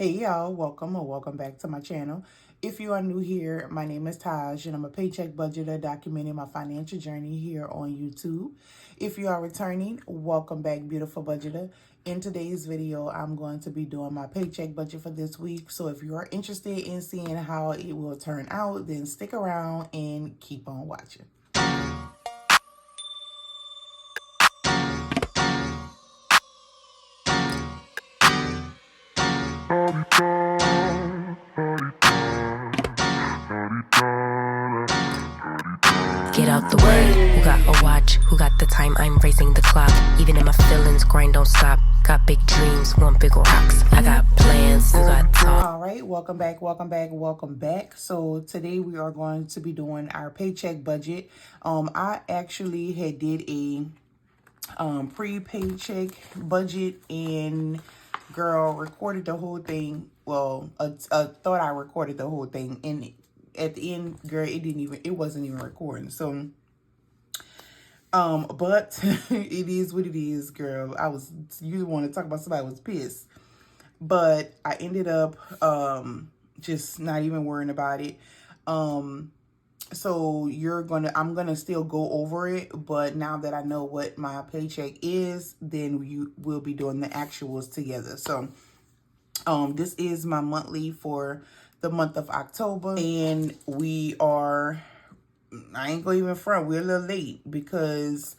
Hey y'all, welcome or welcome back to my channel. If you are new here, my name is Taj and I'm a paycheck budgeter documenting my financial journey here on YouTube. If you are returning, welcome back, beautiful budgeter. In today's video, I'm going to be doing my paycheck budget for this week. So if you are interested in seeing how it will turn out, then stick around and keep on watching. Get out the way, who got a watch, who got the time, I'm racing the clock. Even in my feelings, grind don't stop. Got big dreams, want bigger rocks. I got plans, you got talk. All right, welcome back, welcome back, welcome back. So today we are going to be doing our paycheck budget. I actually had did a pre-paycheck budget and girl recorded the whole thing. Well, thought I recorded the whole thing, and at the end, girl, it wasn't even recording. So but it is what it is, girl. You want to talk about somebody was pissed, but I ended up just not even worrying about it. So I'm gonna still go over it, but now that I know what my paycheck is, then will be doing the actuals together. So this is my monthly for the month of October, and I ain't gonna even front, we're a little late because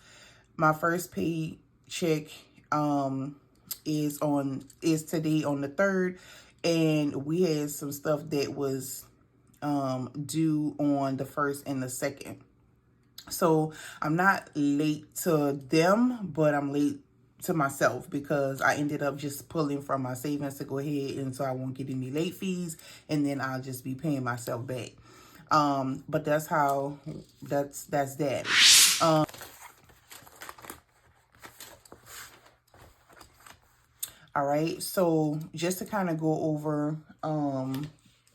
my first paycheck is today on the 3rd, and we had some stuff that was due on the 1st and the 2nd. So I'm not late to them, but I'm late to myself because I ended up just pulling from my savings to go ahead, and so I won't get any late fees, and then I'll just be paying myself back. But that's that. All right, so just to kind of go over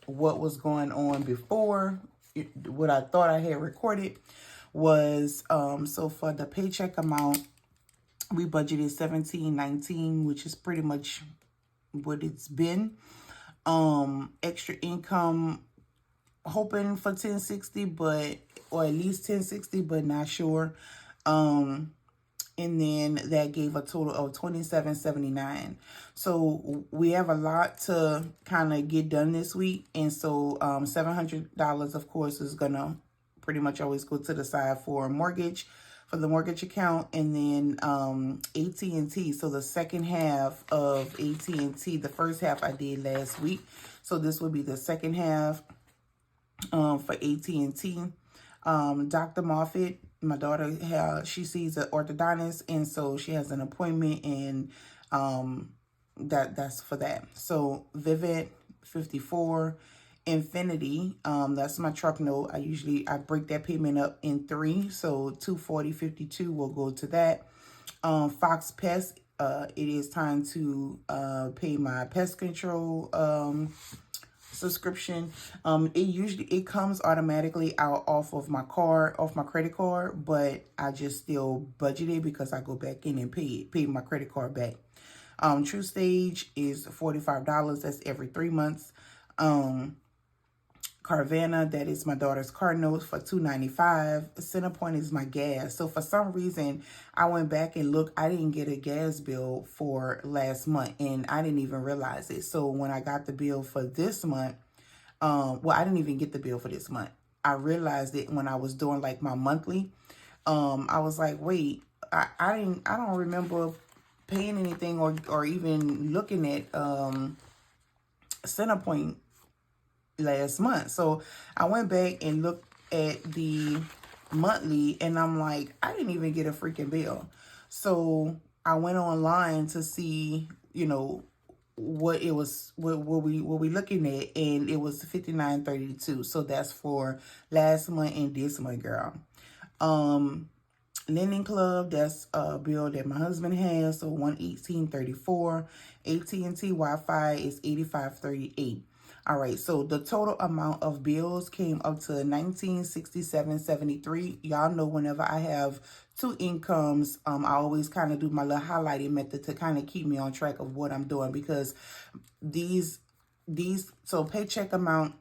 what was going on before, what I thought I had recorded was so for the paycheck amount, we budgeted $17.19, which is pretty much what it's been. Extra income, hoping for $10.60, or at least $10.60, but not sure. And then that gave a total of $27.79. So we have a lot to kind of get done this week. And so $700, of course, is going to pretty much always go to the side for the mortgage account. And then AT&T. So the second half of AT&T, the first half I did last week. So this will be the second half for AT&T. Dr. Moffitt, my daughter, she sees an orthodontist, and so she has an appointment, and that's for that. So Vivint 54, Infinity, that's my truck note. I break that payment up in 3, so $240.52 will go to that. Fox Pest, it is time to pay my pest control subscription. It comes automatically out off my credit card, but I just still budget it because I go back in and pay my credit card back. True Stage is $45. That's every 3 months. Carvana, that is my daughter's car notes, for $2.95. Centerpoint is my gas. So for some reason, I went back and looked. I didn't get a gas bill for last month, and I didn't even realize it. So when I got the bill for this month, I didn't even get the bill for this month. I realized it when I was doing like my monthly. I was like, wait, I don't remember paying anything or even looking at Centerpoint last month. So I went back and looked at the monthly, and I'm like, I didn't even get a freaking bill. So I went online to see, what it was, what we looking at, and it was $59.32. So that's for last month and this month, girl. Lending Club, that's a bill that my husband has, so $118.34. AT&T Wi-Fi is $85.38. All right, so the total amount of bills came up to $1967.73. Y'all know whenever I have 2 incomes, I always kind of do my little highlighting method to kind of keep me on track of what I'm doing, because these so Paycheck Amount,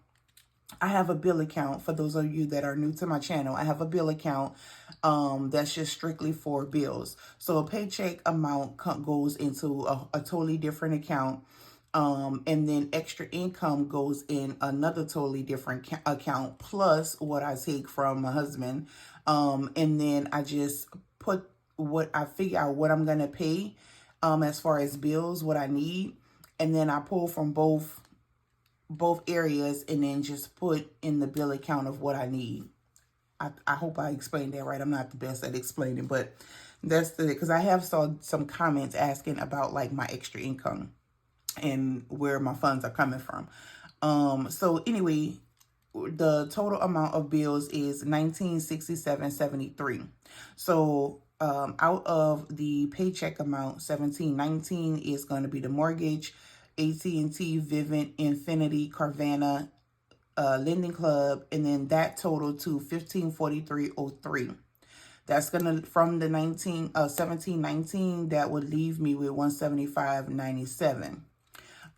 I have a bill account. For those of you that are new to my channel, I have a bill account that's just strictly for bills. So a Paycheck Amount goes into a totally different account. And then extra income goes in another totally different account, plus what I take from my husband. And then I just put I figure out what I'm going to pay as far as bills, what I need. And then I pull from both areas and then just put in the bill account of what I need. I hope I explained that right. I'm not the best at explaining, but that's because I have saw some comments asking about like my extra income and where my funds are coming from. So anyway, the total amount of bills is $1967.73. So out of the paycheck amount, $17.19 is going to be the mortgage, AT&T, Vivint, Infinity, Carvana, Lending Club, and then that total to $1543.03. That's gonna, from the $17.19, that would leave me with $175.97.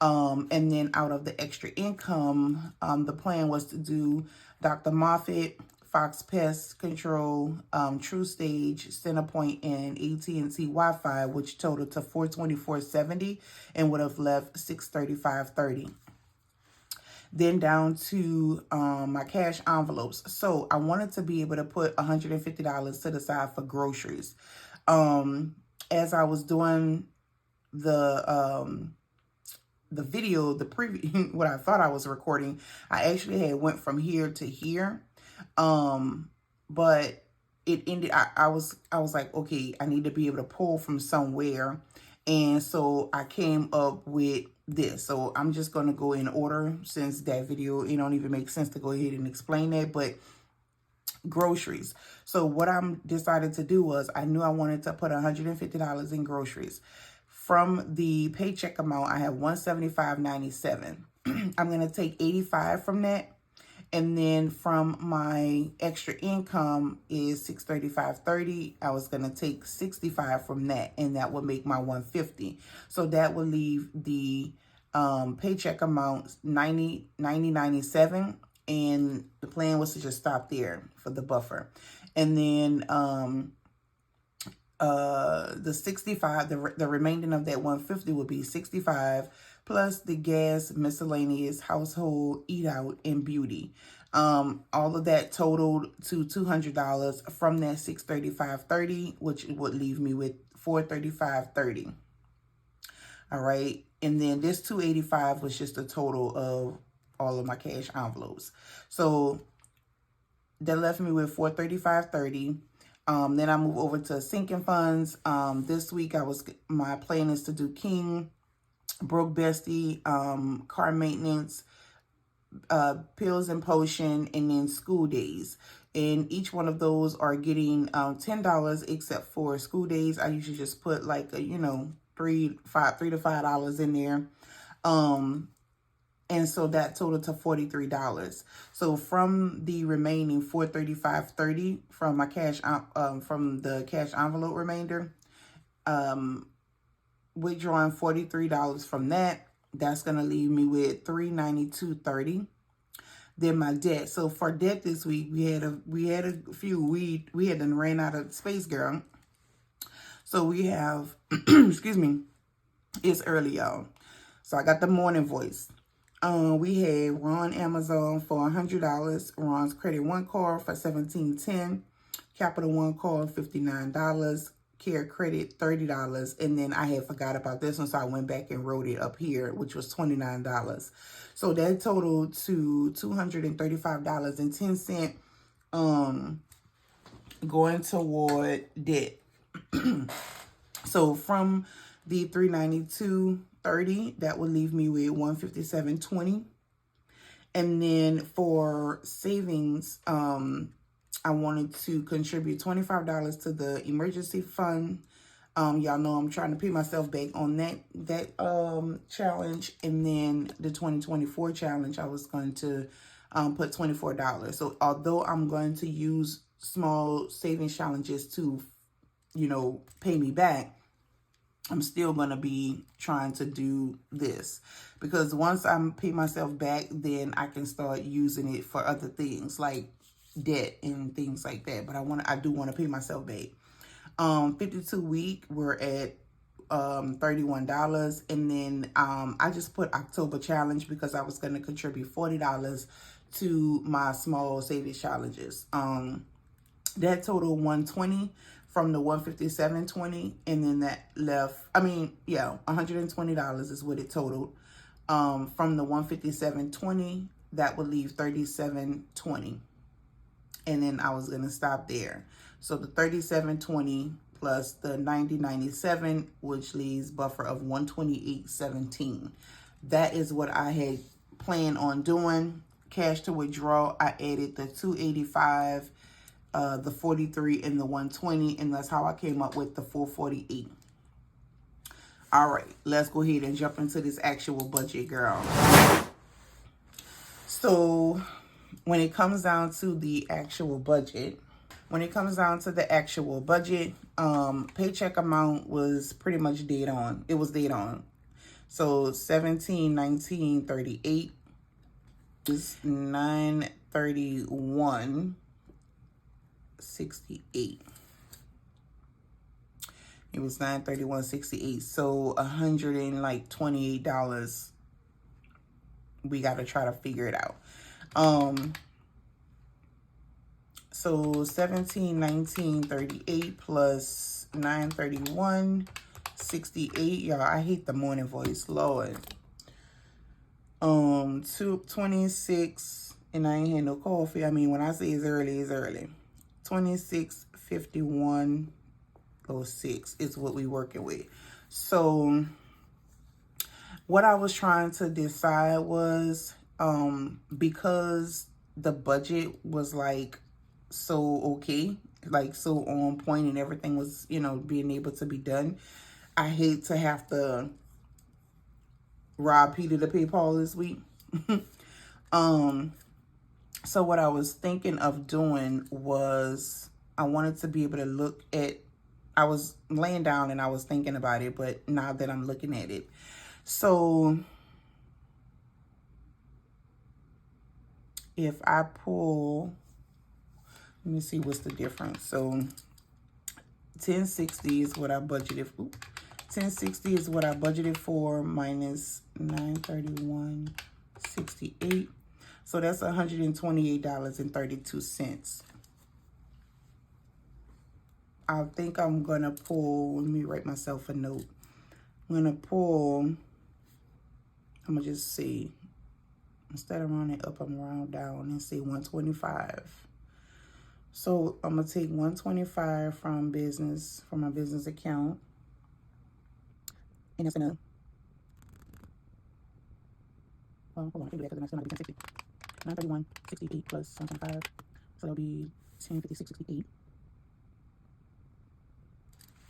And then out of the extra income, the plan was to do Dr. Moffitt, Fox Pest Control, True Stage, Centerpoint, and AT&T Wi-Fi, which totaled to $424.70 and would have left $635.30. Then down to my cash envelopes. So I wanted to be able to put $150 to the side for groceries. As I was doing the video, the preview, what I thought I was recording, I actually had went from here to here. But it ended, I was like, okay, I need to be able to pull from somewhere. And so I came up with this. So I'm just going to go in order, since that video, it don't even make sense to go ahead and explain that, but groceries. So what I decided to do was, I knew I wanted to put $150 in groceries. From the paycheck amount, I have $175.97. I'm going to take $85 from that. And then from my extra income is $635.30. I was going to take $65 from that, and that would make my $150. So that would leave the paycheck amount $90.97. And the plan was to just stop there for the buffer. And then the 65, the remaining of that 150 would be 65 plus the gas, miscellaneous, household, eat out, and beauty. All of that totaled to $200 from that $635.30, which would leave me with $435.30. All right. And then this $285 was just a total of all of my cash envelopes. So that left me with $435.30. Then I move over to sinking funds. This week my plan is to do King, Broke Bestie, car maintenance, pills and potion, and then school days. And each one of those are getting $10, except for school days. I usually just put like $3 to $5 in there. And so that totaled to $43. So from the remaining $435.30 from my cash, from the cash envelope remainder, withdrawing $43 from that, that's going to leave me with $392.30. Then my debt. So for debt this week, we had a few. We had done ran out of space, girl. So we have, excuse me, it's early, y'all. So I got the morning voice. We had Ron Amazon for $100, Ron's Credit One card for $17.10, Capital One card $59, Care Credit $30, and then I had forgot about this one, so I went back and wrote it up here, which was $29. So that totaled to $235.10, going toward debt. So from the $392.30, that would leave me with $157.20. And then for savings, I wanted to contribute $25 to the emergency fund. Y'all know I'm trying to pay myself back on that challenge. And then the 2024 challenge, I was going to put $24. So although I'm going to use small savings challenges to, pay me back, I'm still going to be trying to do this, because once I pay myself back, then I can start using it for other things like debt and things like that. But I do want to pay myself back. 52 week, we're at $31. And then I just put October challenge because I was going to contribute $40 to my small savings challenges. That total 120 from the 157.20, and then that left, $120 is what it totaled. From the 157.20, that would leave 37.20. And then I was gonna stop there. So the 37.20 plus the 90.97, which leaves buffer of 128.17. That is what I had planned on doing. Cash to withdraw, I added the 285, the 43, and the 120, and that's how I came up with the 448. All right, let's go ahead and jump into this actual budget, girl. So when it comes down to the actual budget, paycheck amount was pretty much dead on. It was dead on. So 1719.38 is 931.68. It was 931.68. So $128. We got to try to figure it out. So 1719.38 plus 931.68. Y'all, I hate the morning voice, Lord. 226, and I ain't had no coffee. I mean, when I say it's early, it's early. 26.51.06 is what we working with. So what I was trying to decide was, because the budget was like so okay, like so on point, and everything was, being able to be done. I hate to have to rob Peter to pay Paul this week. So what I was thinking of doing was, I wanted to be able to look at, I was laying down and I was thinking about it, but now that I'm looking at it. So if I pull, let me see what's the difference. So 1060 is what I budgeted. 1060 is what I budgeted for minus 931.68. So that's $128.32. I think I'm gonna pull, let me write myself a note. I'm gonna just say, instead of rounding up, I'm round down and say 125. So I'm gonna take 125 from my business account. And it's gonna, hold on, I can do that because I'm still not doing 1060. 931.68 plus 125. So that'll be 1056.68.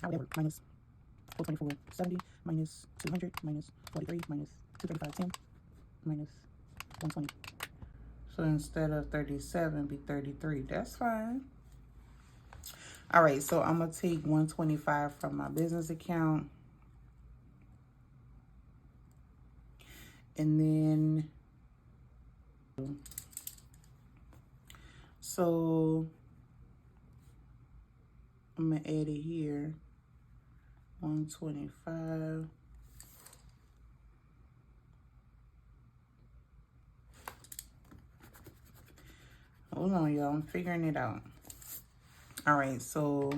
Whatever, minus 424.70, minus 200, minus 43, minus 235.10, minus 120. So instead of 37, be 33. That's fine. All right, so I'm going to take 125 from my business account. And then, so I'm going to add it here. 125. Hold on, y'all. I'm figuring it out. All right, so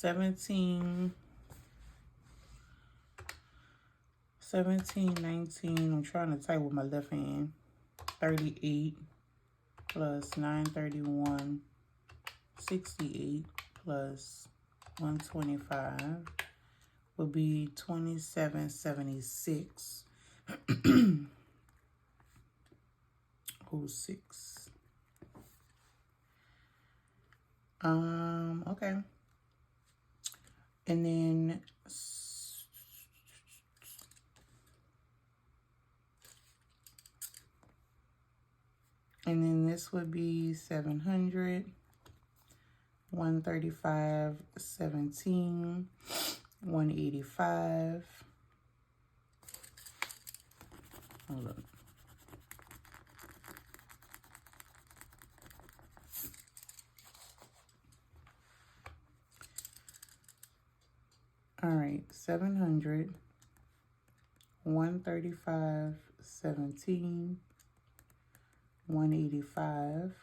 19. I'm trying to type with my left hand. 38 plus 931.68 plus 125 would be 27.76. 06. Okay. And then this would be 700, 135.17. 185. Hold on. All right, 700, 135, 17, 185.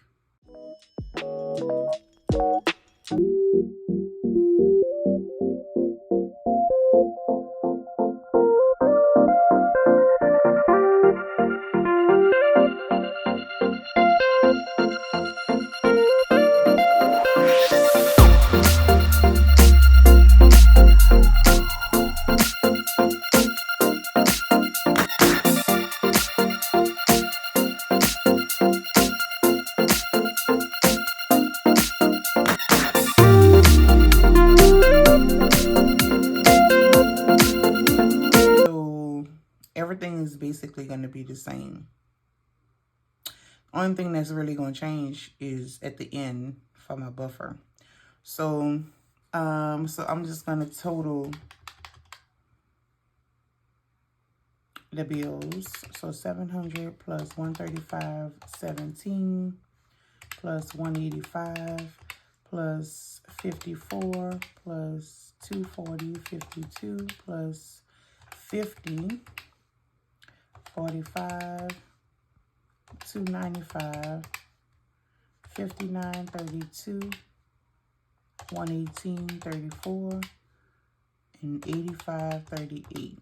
Everything is basically going to be the same. Only thing that's really going to change is at the end for my buffer. So I'm just going to total the bills. So 700 plus 135, 17 plus 185 plus 54 plus 240, 52 plus 50, 45, 295, 59, 32, 118, 34, and 85, 38.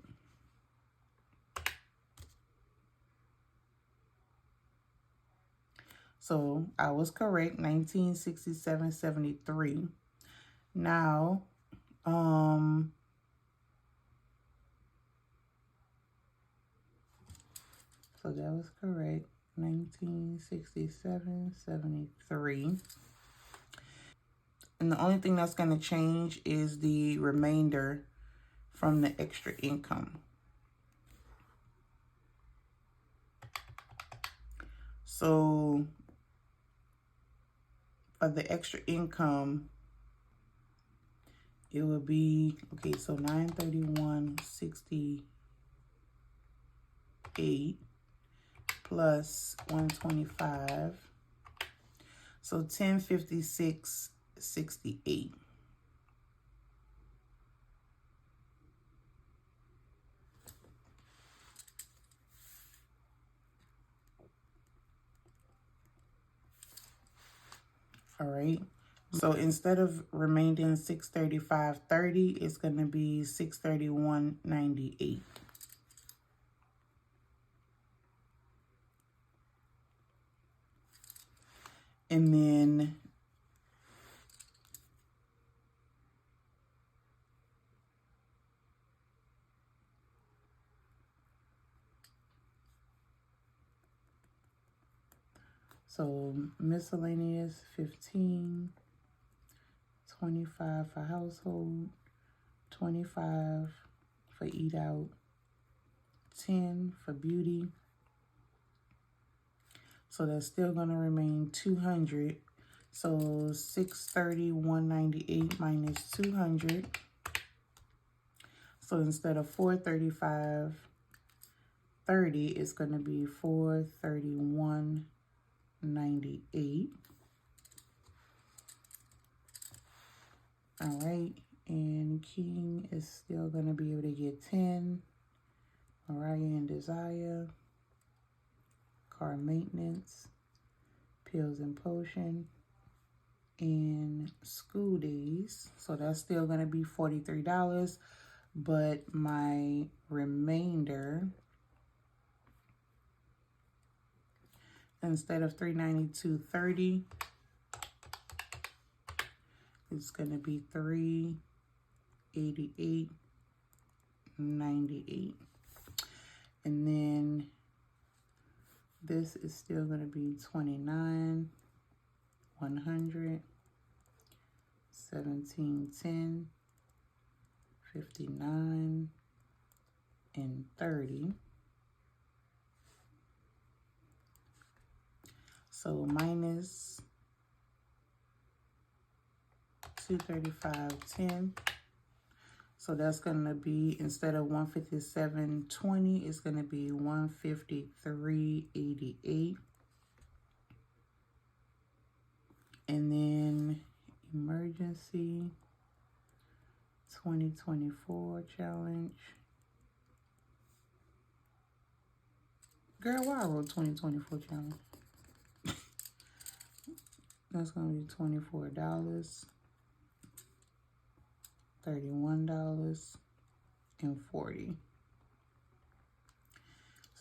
So I was correct, 1967.73. Now, so that was correct, 1967.73. And the only thing that's going to change is the remainder from the extra income. So for the extra income, it would be, okay, so 931.68 plus 125. So 1056.68. All right. So instead of remaining 635.30, it's going to be 631.98. And then so miscellaneous 15, 25 for household, 25 for eat out, 10 for beauty. So that's still going to remain 200. So 630.198 minus 200. So instead of 435.30, it's going to be 431.98. All right, and King is still going to be able to get 10. Mariah and Desire, car maintenance, pills and potion, and school days. So that's still going to be $43, but my remainder, instead of $392.30, it's going to be $388.98. And then this is still going to be $29, $100, $17.10, $59, and $30. So minus $235.10. So that's going to be, instead of 157.20, it's going to be 153.88. And then emergency 2024 challenge. Girl, why I wrote 2024 challenge? That's going to be $24, $31.40.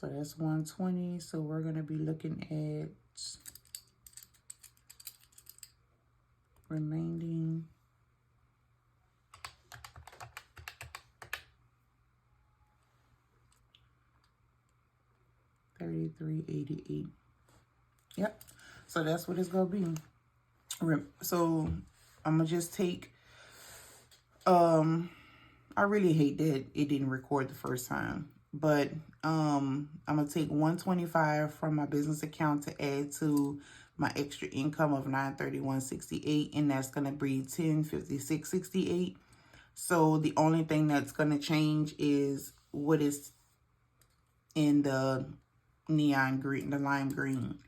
So that's 120. So we're going to be looking at remaining $33.88. Yep. So that's what it's going to be. So I'm going to just take, I really hate that it didn't record the first time, but I'm going to take 125 from my business account to add to my extra income of $931.68, and that's going to be $1056.68. So the only thing that's going to change is what is in the neon green, the lime green.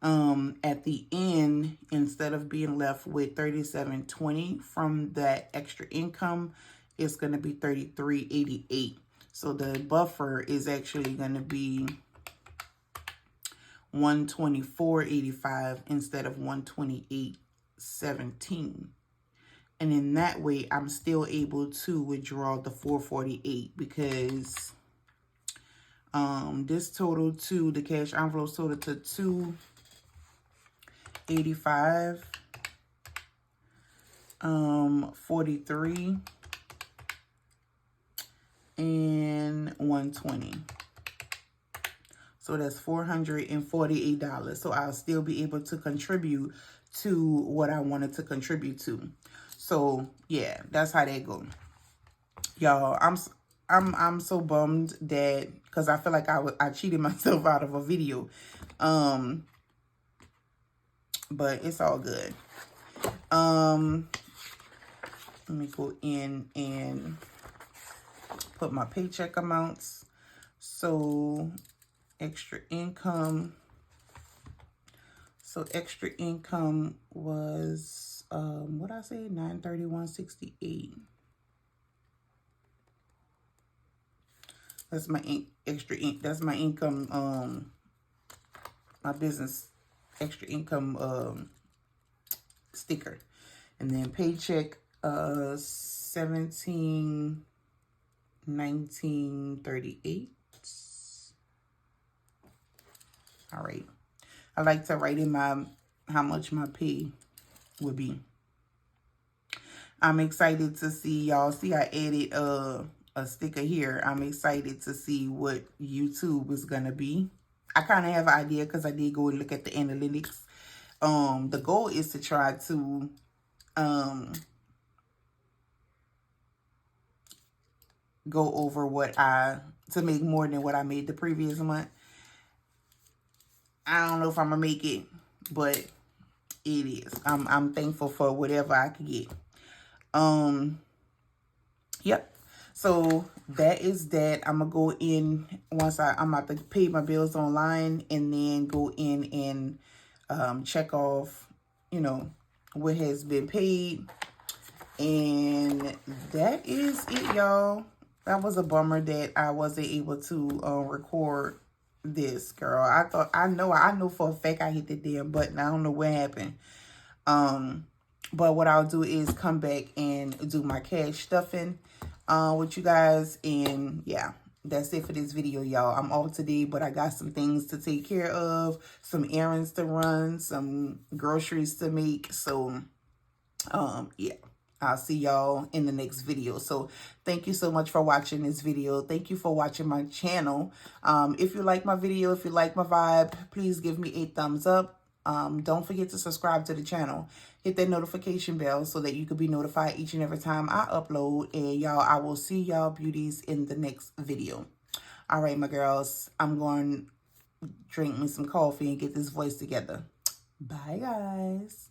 At the end, instead of being left with $37.20 from that extra income, it's going to be $33.88. So the buffer is actually going to be $124.85 instead of $128.17. And in that way, I'm still able to withdraw the $448 because this total to the cash envelopes total to $285, 43, and 120. So that's $448. So I'll still be able to contribute to what I wanted to contribute to. So yeah, that's how that go. Y'all, I'm so bummed that, because I feel like I cheated myself out of a video. But it's all good. Let me go in and put my paycheck amounts. So extra income. So extra income was what I say, $931.68. That's my extra that's my income, my business extra income sticker. And then paycheck 1719.38. All right. I like to write in how much my pay would be. I'm excited to see, y'all. See, I added a sticker here. I'm excited to see what YouTube is gonna be. I kind of have an idea because I did go and look at the analytics. The goal is to try to go over to make more than what I made the previous month. I don't know if I'm gonna make it, but it is. I'm thankful for whatever I could get. Yep. So that is that. I'm gonna go in once I'm about to pay my bills online, and then go in and check off, what has been paid. And that is it, y'all. That was a bummer that I wasn't able to record this, girl. I know for a fact I hit the damn button. I don't know what happened. But what I'll do is come back and do my cash stuffing with you guys. And yeah, that's it for this video, y'all. I'm off today, but I got some things to take care of, some errands to run, some groceries to make. So yeah, I'll see y'all in the next video. So thank you so much for watching this video. Thank you for watching my channel. If you like my video, if you like my vibe, please give me a thumbs up. Don't forget to subscribe to the channel. Hit that notification bell so that you can be notified each and every time I upload. And y'all, I will see y'all beauties in the next video. All right, my girls, I'm going to drink me some coffee and get this voice together. Bye, guys.